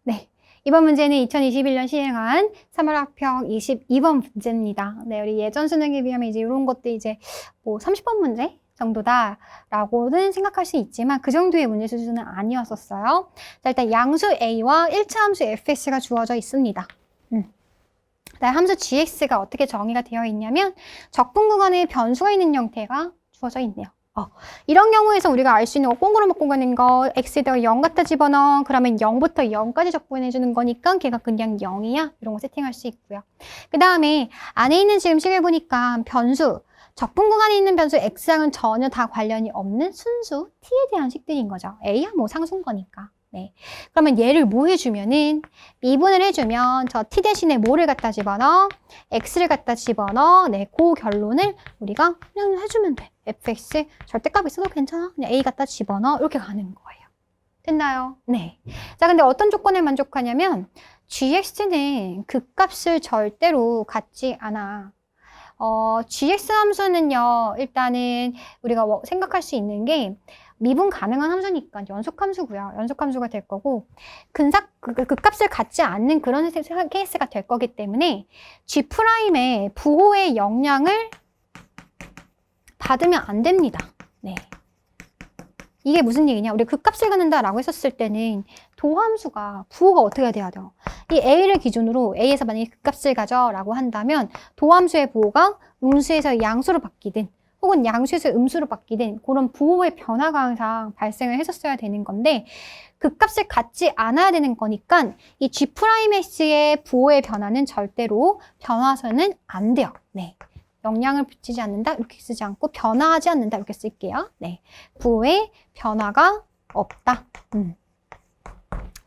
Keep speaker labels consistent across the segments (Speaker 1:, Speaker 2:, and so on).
Speaker 1: 네. 이번 문제는 2021년 시행한 3월 학평 22번 문제입니다. 네, 우리 예전 수능에 비하면 이제 이런 것도 이제 뭐 30번 문제 정도다라고는 생각할 수 있지만 그 정도의 문제 수준은 아니었었어요. 자, 일단 양수 A와 1차 함수 fx가 주어져 있습니다. 그다음 함수 gx가 어떻게 정의가 되어 있냐면 적분 구간에 변수가 있는 형태가 주어져 있네요. 이런 경우에서 우리가 알 수 있는 거 꽁으로 묶고 가는 거 x에다가 0 갖다 집어넣어. 그러면 0부터 0까지 적분해 주는 거니까 걔가 그냥 0이야. 이런 거 세팅할 수 있고요. 그 다음에 안에 있는 지금 식을 보니까 변수, 적분 구간에 있는 변수 x랑은 전혀 다 관련이 없는 순수 t에 대한 식들인 거죠. a야 뭐 상수인 거니까. 네. 그러면 얘를 뭐 해주면은 미분을 해주면 저 t 대신에 뭐를 갖다 집어넣어? x를 갖다 집어넣어. 네, 그 결론을 우리가 그냥 해주면 돼. fx 절대값 있어도 괜찮아. 그냥 a 갖다 집어넣어. 이렇게 가는 거예요. 됐나요? 네. 자, 근데 어떤 조건에 만족하냐면 gx는 극값을 절대로 갖지 않아. gx 함수는요, 일단은 우리가 생각할 수 있는 게 미분 가능한 함수니까 연속함수고요. 연속함수가 될 거고 극값을 갖지 않는 그런 케이스가 될 거기 때문에 G'의 부호의 영향을 받으면 안 됩니다. 네. 이게 무슨 얘기냐? 우리 극값을 갖는다라고 했었을 때는 도함수가 부호가 어떻게 돼야 돼요? 이 A를 기준으로 A에서 만약에 극값을 가져라고 한다면 도함수의 부호가 음수에서 양수로 바뀌든 혹은 양수에서 음수로 바뀌든 그런 부호의 변화가 항상 발생을 했었어야 되는 건데 극값을 갖지 않아야 되는 거니까 이 G'X의 부호의 변화는 절대로 변화서는 안 돼요. 네. 영향을 미치지 않는다 이렇게 쓰지 않고 변화하지 않는다 이렇게 쓸게요. 네. 부호의 변화가 없다.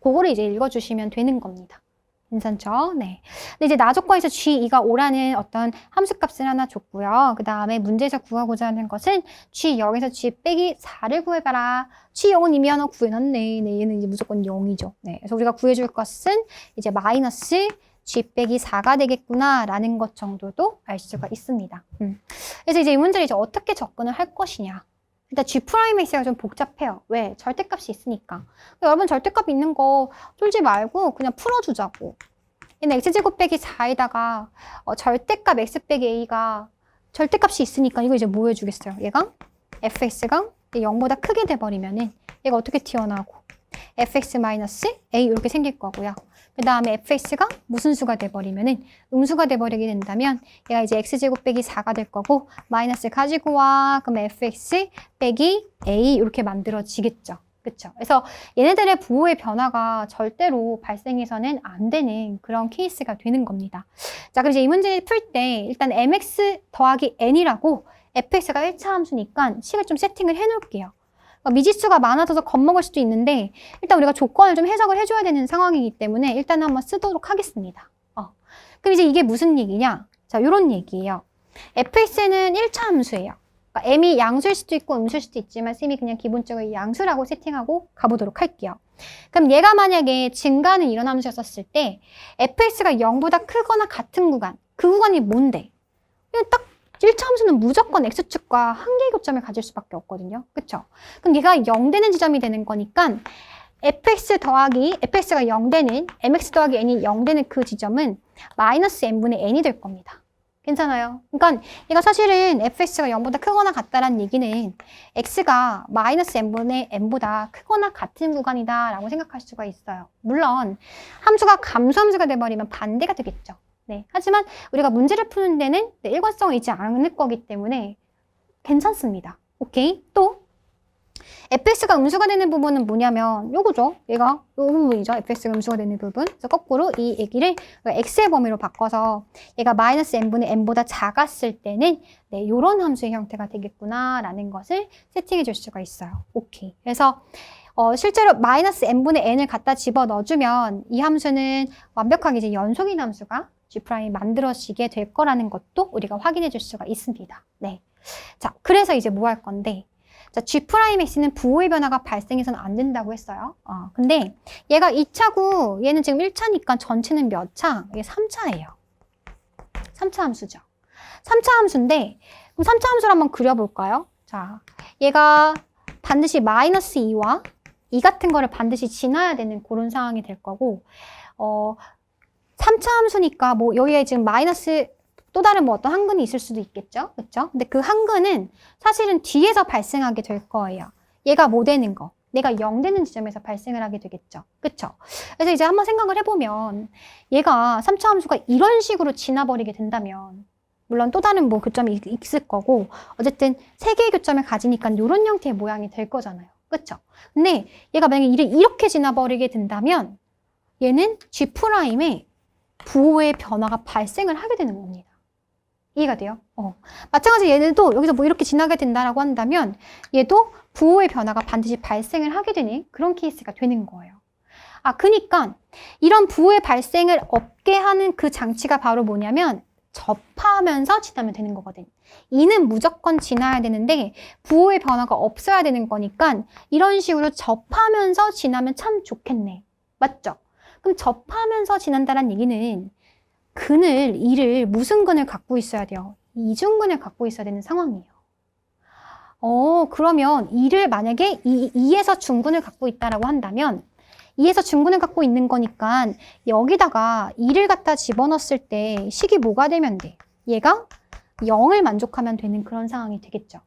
Speaker 1: 그거를 이제 읽어주시면 되는 겁니다. 괜찮죠? 네. 근데 이제 나조건에서 G2가 5라는 어떤 함수값을 하나 줬고요. 그 다음에 문제에서 구하고자 하는 것은 G0에서 G 빼기 4를 구해봐라. G0은 이미 하나 구해놨네. 네, 얘는 이제 무조건 0이죠. 네. 그래서 우리가 구해줄 것은 이제 마이너스 G 빼기 4가 되겠구나 라는 것 정도도 알 수가 있습니다. 그래서 이제 이 문제를 이제 어떻게 접근을 할 것이냐. 일단 G'X가 좀 복잡해요. 왜? 절대값이 있으니까. 여러분 절대값 있는 거 쫄지 말고 그냥 풀어주자고. 얘는 X제곱 빼기 4에다가 절대값 X 빼기 A가 절대값이 있으니까 이거 이제 뭐 해주겠어요? 얘가 fx가 0보다 크게 돼버리면은 얘가 어떻게 튀어나오고 fx-a 이렇게 생길 거고요. 그 다음에 fx가 무슨 수가 돼버리면은 음수가 돼버리게 된다면 얘가 이제 x제곱 빼기 4가 될 거고 마이너스 가지고 와. 그럼 fx 빼기 a 이렇게 만들어지겠죠. 그쵸? 그래서 얘네들의 부호의 변화가 절대로 발생해서는 안 되는 그런 케이스가 되는 겁니다. 자, 그럼 이제 이 문제를 풀 때 일단 mx 더하기 n이라고 fx가 1차 함수니까 식을 좀 세팅을 해놓을게요. 미지수가 많아져서 겁먹을 수도 있는데 일단 우리가 조건을 좀 해석을 해줘야 되는 상황이기 때문에 일단 한번 쓰도록 하겠습니다. 그럼 이제 이게 무슨 얘기냐? 자, 요런 얘기예요. fx는 1차 함수예요. 그러니까 m이 양수일 수도 있고 음수일 수도 있지만 쌤이 그냥 기본적으로 양수라고 세팅하고 가보도록 할게요. 그럼 얘가 만약에 증가하는 이런 함수였었을 때 fx가 0보다 크거나 같은 구간, 그 구간이 뭔데? 딱 1차 함수는 무조건 x축과 한 개의 교점을 가질 수밖에 없거든요. 그쵸? 그럼 얘가 0 되는 지점이 되는 거니까 fx가 0 되는, mx 더하기 n이 0 되는 그 지점은 마이너스 n분의 n이 될 겁니다. 괜찮아요? 그러니까 얘가 사실은 fx가 0보다 크거나 같다라는 얘기는 x가 마이너스 n분의 n보다 크거나 같은 구간이다 라고 생각할 수가 있어요. 물론 함수가 감소함수가 돼버리면 반대가 되겠죠. 네. 하지만 우리가 문제를 푸는 데는 일관성을 잃지 않을 거기 때문에 괜찮습니다. 오케이? 또 fx가 음수가 되는 부분은 뭐냐면 요거죠. 얘가 요 부분이죠. fx가 음수가 되는 부분. 그래서 거꾸로 이 얘기를 x의 범위로 바꿔서 얘가 마이너스 n분의 n보다 작았을 때는 네, 요런 함수의 형태가 되겠구나 라는 것을 세팅해 줄 수가 있어요. 오케이. 그래서 실제로 마이너스 n분의 n을 갖다 집어넣어주면 이 함수는 완벽하게 이제 연속인 함수가 G' 만들어지게 될 거라는 것도 우리가 확인해 줄 수가 있습니다. 네. 자, 그래서 이제 뭐 할 건데? 자, G'X는 부호의 변화가 발생해서는 안 된다고 했어요. 근데 얘가 2차고 얘는 지금 1차니까 전체는 몇 차? 이게 3차예요. 3차 함수죠. 3차 함수인데, 그럼 3차 함수를 한번 그려볼까요? 자, 얘가 반드시 마이너스 2와 이 같은 거를 반드시 지나야 되는 그런 상황이 될 거고 3차 함수니까 뭐 여기에 지금 마이너스 또 다른 뭐 어떤 한근이 있을 수도 있겠죠. 그렇죠? 근데 그 한근은 사실은 뒤에서 발생하게 될 거예요. 얘가 뭐 되는 거. 내가 0 되는 지점에서 발생을 하게 되겠죠. 그쵸? 그래서 이제 한번 생각을 해보면 얘가 3차 함수가 이런 식으로 지나버리게 된다면 물론 또 다른 뭐 교점이 있을 거고 어쨌든 세 개의 교점을 가지니까 이런 형태의 모양이 될 거잖아요. 그쵸? 근데 얘가 만약에 이렇게 지나버리게 된다면 얘는 G'의 부호의 변화가 발생을 하게 되는 겁니다. 이해가 돼요? 마찬가지로 얘네도 여기서 뭐 이렇게 지나게 된다라고 한다면 얘도 부호의 변화가 반드시 발생을 하게 되는 그런 케이스가 되는 거예요. 그니까 이런 부호의 발생을 없게 하는 그 장치가 바로 뭐냐면 접하면서 지나면 되는 거거든. 이는 무조건 지나야 되는데 부호의 변화가 없어야 되는 거니까 이런 식으로 접하면서 지나면 참 좋겠네. 맞죠? 그럼 접하면서 지난다는 얘기는 근을 2를 무슨 근을 갖고 있어야 돼요? 이중근을 갖고 있어야 되는 상황이에요. 그러면 2를 만약에 2에서 중근을 갖고 있다라고 한다면 2에서 중근을 갖고 있는 거니까 여기다가 2를 갖다 집어넣었을 때 식이 뭐가 되면 돼? 얘가 0을 만족하면 되는 그런 상황이 되겠죠.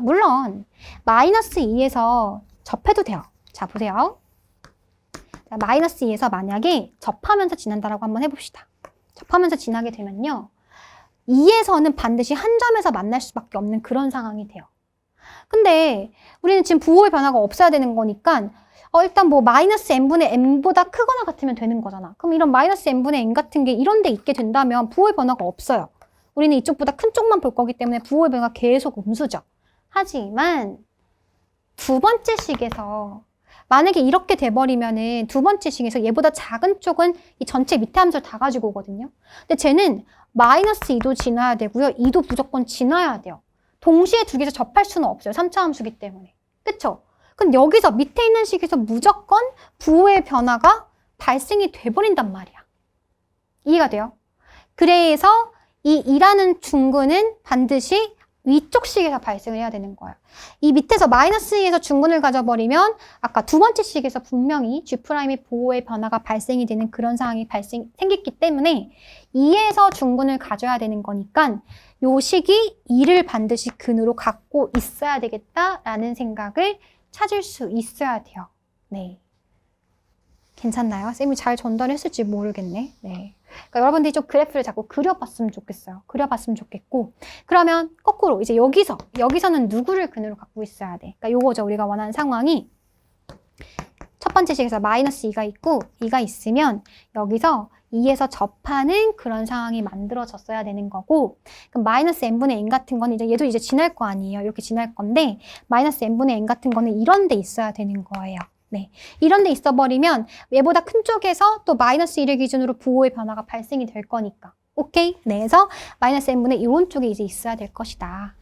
Speaker 1: 물론 마이너스 2에서 접해도 돼요. 자, 보세요. 자, 마이너스 2에서 만약에 접하면서 지난다라고 한번 해봅시다. 접하면서 지나게 되면요. 2에서는 반드시 한 점에서 만날 수밖에 없는 그런 상황이 돼요. 근데 우리는 지금 부호의 변화가 없어야 되는 거니까 일단 뭐 마이너스 n분의 n보다 크거나 같으면 되는 거잖아. 그럼 이런 마이너스 n분의 n 같은 게 이런 데 있게 된다면 부호의 변화가 없어요. 우리는 이쪽보다 큰 쪽만 볼 거기 때문에 부호의 변화가 계속 음수죠. 하지만 두 번째 식에서 만약에 이렇게 돼버리면은 두 번째 식에서 얘보다 작은 쪽은 이 전체 밑에 함수를 다 가지고 오거든요. 근데 쟤는 마이너스 2도 지나야 되고요. 2도 무조건 지나야 돼요. 동시에 두 개에서 접할 수는 없어요. 3차 함수기 때문에. 그쵸? 그럼 여기서 밑에 있는 식에서 무조건 부호의 변화가 발생이 돼버린단 말이야. 이해가 돼요? 그래서 이 2라는 중근은 반드시 위쪽 식에서 발생을 해야 되는 거예요. 이 밑에서 마이너스 2에서 중근을 가져버리면 아까 두 번째 식에서 분명히 G'의 부호의 변화가 발생이 되는 그런 상황이 생겼기 때문에 2에서 중근을 가져야 되는 거니까 요 식이 2를 반드시 근으로 갖고 있어야 되겠다라는 생각을 찾을 수 있어야 돼요. 네. 괜찮나요? 쌤이 잘 전달했을지 모르겠네. 네. 그러니까 여러분들이 좀 그래프를 자꾸 그려봤으면 좋겠어요. 그려봤으면 좋겠고. 그러면 거꾸로 이제 여기서는 누구를 근으로 갖고 있어야 돼? 그러니까 요거죠. 우리가 원하는 상황이 첫 번째 식에서 마이너스 2가 있고 2가 있으면 여기서 2에서 접하는 그런 상황이 만들어졌어야 되는 거고, 그럼 마이너스 n분의 n 같은 거는 이제 얘도 이제 지날 거 아니에요. 이렇게 지날 건데 마이너스 n분의 n 같은 거는 이런 데 있어야 되는 거예요. 네, 이런 데 있어 버리면 얘보다 큰 쪽에서 또 마이너스 1을 기준으로 부호의 변화가 발생이 될 거니까. 오케이? 네, 그래서 마이너스 n분의 이런 쪽에 이제 있어야 될 것이다.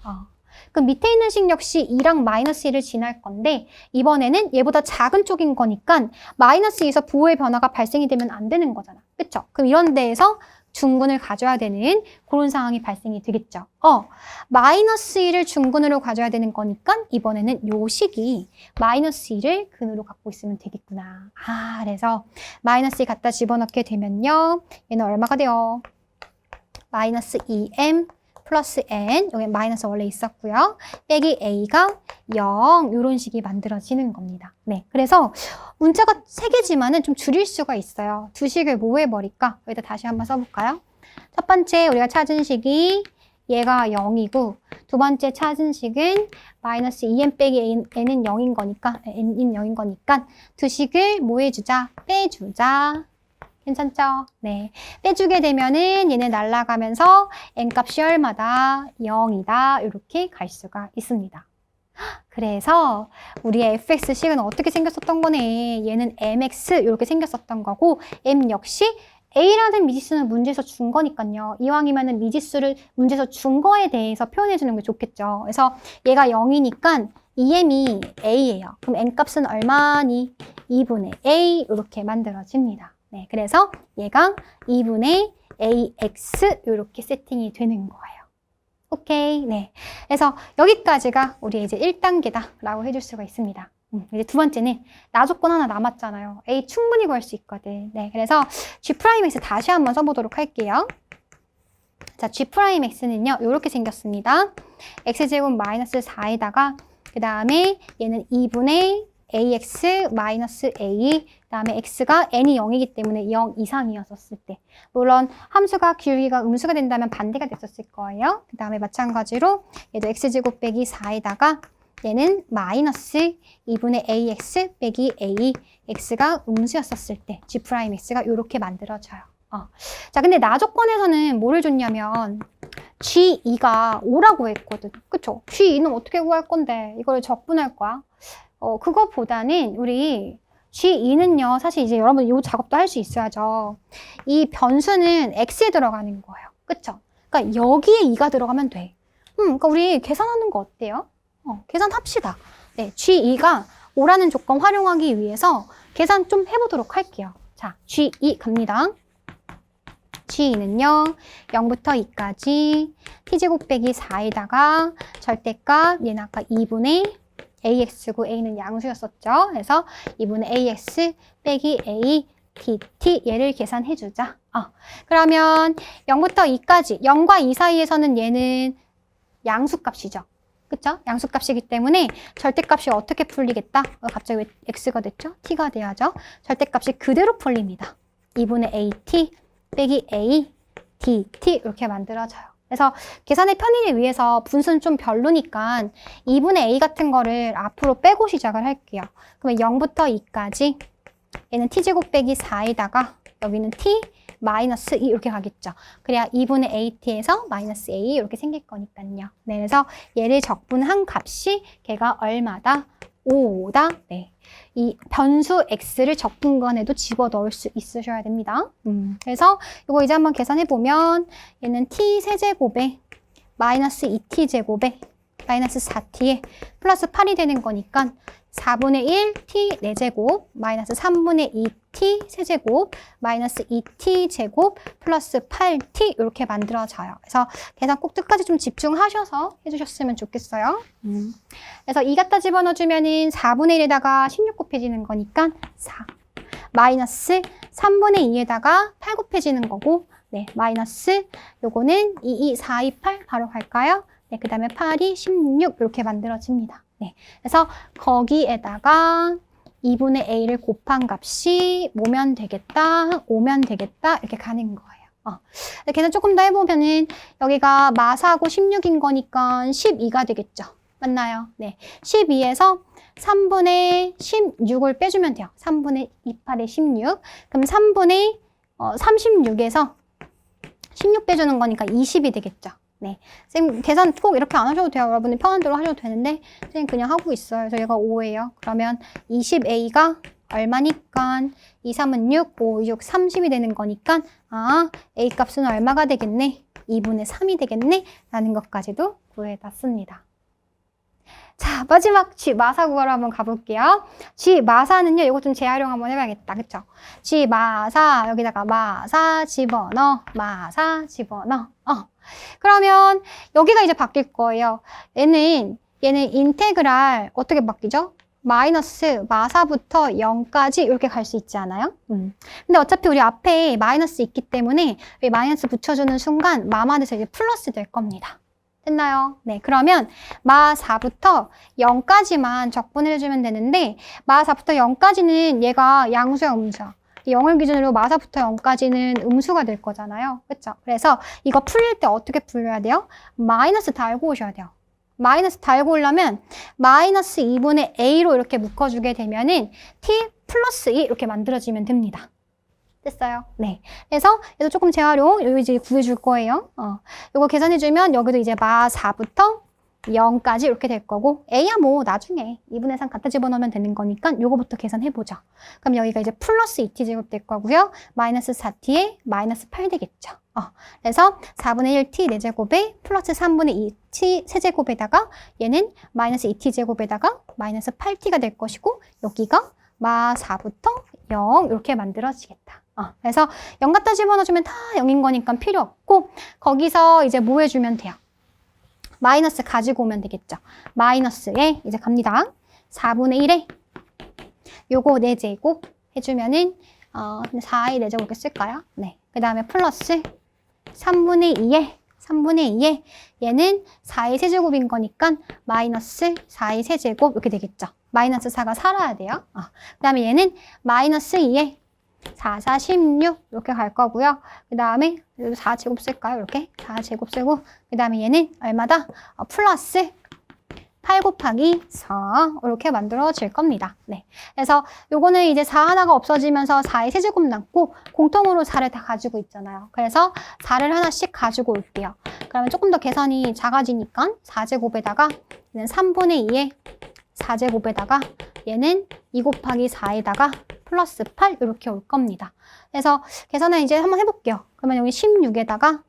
Speaker 1: 그럼 밑에 있는 식 역시 2랑 마이너스 1을 지날 건데 이번에는 얘보다 작은 쪽인 거니까 마이너스 2에서 부호의 변화가 발생이 되면 안 되는 거잖아. 그쵸? 그럼 이런 데에서 중근을 가져야 되는 그런 상황이 발생이 되겠죠. 마이너스 1을 중근으로 가져야 되는 거니까 이번에는 요 식이 마이너스 1을 근으로 갖고 있으면 되겠구나. 그래서 마이너스 2 갖다 집어넣게 되면요. 얘는 얼마가 돼요? 마이너스 2m 플러스 n, 여기 마이너스 원래 있었고요. 빼기 a가 0, 이런 식이 만들어지는 겁니다. 네, 그래서 문자가 3개지만은 좀 줄일 수가 있어요. 두 식을 뭐 해버릴까? 여기다 다시 한번 써볼까요? 첫 번째 우리가 찾은 식이 얘가 0이고 두 번째 찾은 식은 마이너스 2n 빼기 n은 0인 거니까, n인 0인 거니까 두 식을 뭐 해주자? 빼주자. 괜찮죠? 네. 빼주게 되면은 얘는 날아가면서 n값이 얼마다? 0이다. 이렇게 갈 수가 있습니다. 그래서 우리의 fx식은 어떻게 생겼었던 거네. 얘는 mx 이렇게 생겼었던 거고 m 역시 a라는 미지수는 문제에서 준 거니까요. 이왕이면은 미지수를 문제에서 준 거에 대해서 표현해 주는 게 좋겠죠. 그래서 얘가 0이니까 2m이 a예요. 그럼 n값은 얼마니? 2분의 a 이렇게 만들어집니다. 네, 그래서 얘가 2분의 ax 이렇게 세팅이 되는 거예요. 오케이, 네. 그래서 여기까지가 우리 이제 1단계다 라고 해줄 수가 있습니다. 이제 두 번째는 나조건 하나 남았잖아요. A 충분히 구할 수 있거든. 네, 그래서 G'X 다시 한번 써보도록 할게요. 자, G'X는요, 이렇게 생겼습니다. X제곱 마이너스 4에다가 그 다음에 얘는 2분의 AX 마이너스 A, 그 다음에 X가 N이 0이기 때문에 0 이상이었을 때. 물론 함수가 기울기가 음수가 된다면 반대가 됐었을 거예요. 그 다음에 마찬가지로 얘도 X제곱 빼기 4에다가 얘는 마이너스 2분의 AX 빼기 A, X가 음수였었을 때 G'X가 이렇게 만들어져요. 자, 근데 나조건에서는 뭐를 줬냐면 G2가 5라고 했거든. 그쵸? G2는 어떻게 구할 건데 이걸 적분할 거야. 그거보다는 우리 G2는요, 사실 이제 여러분 이 작업도 할 수 있어야죠. 이 변수는 X에 들어가는 거예요. 그쵸? 그러니까 여기에 2가 들어가면 돼. 그러니까 우리 계산하는 거 어때요? 계산합시다. 네, G2가 5라는 조건 활용하기 위해서 계산 좀 해보도록 할게요. 자, G2 갑니다. G2는요, 0부터 2까지 t제곱 빼기 4에다가 절대값, 얘는 아까 2분의 AX고 A는 양수였었죠. 그래서 2분의 AX 빼기 A dt 얘를 계산해주자. 그러면 0부터 2까지 0과 2 사이에서는 얘는 양수값이죠. 그쵸? 양수값이기 때문에 절대값이 어떻게 풀리겠다? 갑자기 왜 x가 됐죠? t가 돼야죠. 절대값이 그대로 풀립니다. 2분의 at 빼기 a dt 이렇게 만들어져요. 그래서 계산의 편의를 위해서 분수는 좀 별로니까 2분의 a 같은 거를 앞으로 빼고 시작을 할게요. 그러면 0부터 2까지 얘는 t제곱 빼기 4에다가 여기는 t 마이너스 2 이렇게 가겠죠. 그래야 2분의 at에서 마이너스 a 이렇게 생길 거니까요. 네, 그래서 얘를 적분한 값이 걔가 얼마다? 5다. 네, 이 변수 x를 적분권에도 집어넣을 수 있으셔야 됩니다. 그래서 이거 이제 한번 계산해 보면 얘는 t 세제곱에 마이너스 2t제곱에 마이너스 4t에 플러스 8이 되는 거니까 4분의 1 t 4제곱 마이너스 3분의 2 t 세제곱 마이너스 2t 제곱 플러스 8t 이렇게 만들어져요. 그래서 계산 꼭 끝까지 좀 집중하셔서 해주셨으면 좋겠어요. 그래서 2 갖다 집어넣어주면은 4분의 1에다가 16 곱해지는 거니까 4 마이너스 3분의 2에다가 8 곱해지는 거고 네 마이너스 요거는 2, 2, 4, 2, 8 바로 갈까요? 네, 그 다음에 8이 16 이렇게 만들어집니다. 네, 그래서 거기에다가 2분의 a를 곱한 값이 뭐면 되겠다, 5면 되겠다 이렇게 가는 거예요. 계산 조금 더 해보면은 여기가 마사하고 16인 거니까 12가 되겠죠. 맞나요? 네, 12에서 3분의 16을 빼주면 돼요. 3분의 28에 16. 그럼 3분의 36에서 16 빼주는 거니까 20이 되겠죠. 네, 선생님 계산 꼭 이렇게 안 하셔도 돼요. 여러분이 편한 대로 하셔도 되는데 선생님 그냥 하고 있어요. 그래서 얘가 5예요. 그러면 20a가 얼마니까 2, 3은 6, 5, 6, 30이 되는 거니까 a 값은 얼마가 되겠네? 2분의 3이 되겠네? 라는 것까지도 구해놨습니다. 자, 마지막 G마사 구하러 한번 가볼게요. G마사는요, 이거 좀 재활용 한번 해봐야겠다. 그쵸? G마사, 여기다가 마사 집어넣어, 마사 집어넣어. 그러면 여기가 이제 바뀔 거예요. 얘는 인테그랄 어떻게 바뀌죠? 마이너스 마사부터 0까지 이렇게 갈 수 있지 않아요? 근데 어차피 우리 앞에 마이너스 있기 때문에 이 마이너스 붙여주는 순간 마만에서 이제 플러스 될 겁니다. 됐나요? 네, 그러면 마 4부터 0까지만 적분을 해주면 되는데 마 4부터 0까지는 얘가 양수야, 음수야. 0을 기준으로 마 4부터 0까지는 음수가 될 거잖아요. 그렇죠? 그래서 이거 풀릴 때 어떻게 풀려야 돼요? 마이너스 달고 오셔야 돼요. 마이너스 달고 오려면 마이너스 2분의 a로 이렇게 묶어주게 되면은 t 플러스 2 이렇게 만들어지면 됩니다. 됐어요? 네. 그래서 얘도 조금 재활용, 여기 이제 구해줄 거예요. 요거 계산해주면 여기도 이제 마 4부터 0까지 이렇게 될 거고, a야 뭐 나중에 2분의 3 갖다 집어넣으면 되는 거니까 요거부터 계산해보죠. 그럼 여기가 이제 플러스 2t 제곱 될 거고요. 마이너스 4t에 마이너스 8 되겠죠. 그래서 4분의 1t 4제곱에 플러스 3분의 2t 세제곱에다가 얘는 마이너스 2t 제곱에다가 마이너스 8t가 될 것이고, 여기가 마 4부터 0 이렇게 만들어지겠다. 그래서 0 갖다 집어넣어주면 다 0인 거니까 필요 없고 거기서 이제 뭐 해주면 돼요? 마이너스 가지고 오면 되겠죠. 마이너스에 이제 갑니다. 4분의 1에 요거 4제곱 해주면은 4의 4제곱 이렇게 쓸까요? 네. 그 다음에 플러스 3분의 2에 얘는 4의 세제곱인 거니까 마이너스 4의 세제곱 이렇게 되겠죠. 마이너스 4가 살아야 돼요. 그 다음에 얘는 마이너스 2에 4, 4, 16 이렇게 갈 거고요. 그 다음에 4제곱 쓸까요? 이렇게 4제곱 쓰고 그 다음에 얘는 얼마다? 플러스 8 곱하기 4 이렇게 만들어질 겁니다. 네. 그래서 요거는 이제 4 하나가 없어지면서 4의 세제곱 남고 공통으로 4를 다 가지고 있잖아요. 그래서 4를 하나씩 가지고 올게요. 그러면 조금 더 계산이 작아지니까 4제곱에다가 얘는 3분의 2에 4제곱에다가 얘는 2 곱하기 4에다가 플러스 8 이렇게 올 겁니다. 그래서 계산을 이제 한번 해볼게요. 그러면 여기 16에다가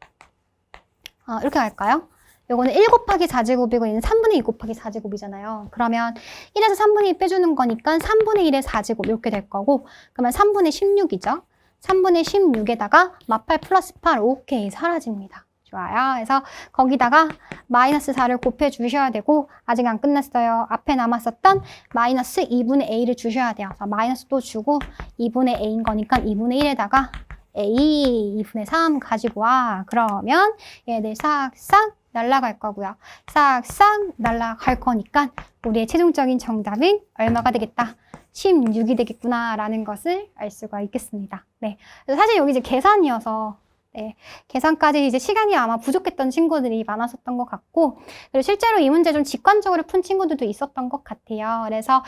Speaker 1: 이렇게 할까요? 요거는 1 곱하기 4제곱이고 얘는 3분의 2 곱하기 4제곱이잖아요. 그러면 1에서 3분의 2 빼주는 거니까 3분의 1의 4제곱 이렇게 될 거고 그러면 3분의 16이죠. 3분의 16에다가 마팔 플러스 8 오케이 사라집니다. 좋아요. 그래서 거기다가 마이너스 4를 곱해 주셔야 되고 아직 안 끝났어요. 앞에 남았었던 마이너스 2분의 a를 주셔야 돼요. 그래서 마이너스 또 주고 2분의 a인 거니까 2분의 1에다가 a 2분의 3 가지고 와. 그러면 얘들 싹싹 날아갈 거고요. 싹싹 날아갈 거니까 우리의 최종적인 정답은 얼마가 되겠다? 16이 되겠구나라는 것을 알 수가 있겠습니다. 네. 사실 여기 이제 계산이어서 네, 계산까지 이제 시간이 아마 부족했던 친구들이 많았었던 것 같고 그리고 실제로 이 문제 좀 직관적으로 푼 친구들도 있었던 것 같아요. 그래서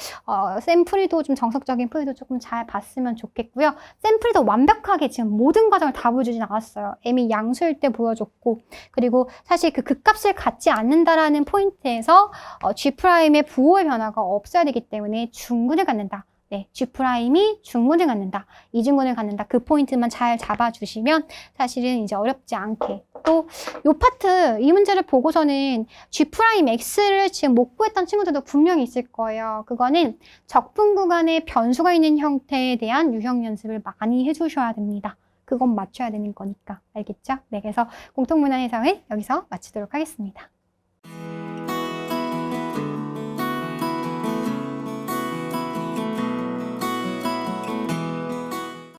Speaker 1: 샘플도 좀 정석적인 풀이도 조금 잘 봤으면 좋겠고요. 샘플도 완벽하게 지금 모든 과정을 다 보여주진 않았어요. M이 양수일 때 보여줬고 그리고 사실 그 극값을 갖지 않는다라는 포인트에서 G'의 부호의 변화가 없어야 되기 때문에 중근을 갖는다. 네, G'이 중근을 갖는다. 이중근을 갖는다. 그 포인트만 잘 잡아주시면 사실은 이제 어렵지 않게 또 이 파트, 이 문제를 보고서는 G'X를 지금 못 구했던 친구들도 분명히 있을 거예요. 그거는 적분 구간에 변수가 있는 형태에 대한 유형 연습을 많이 해주셔야 됩니다. 그건 맞춰야 되는 거니까. 알겠죠? 네, 그래서 공통문화 해석을 여기서 마치도록 하겠습니다.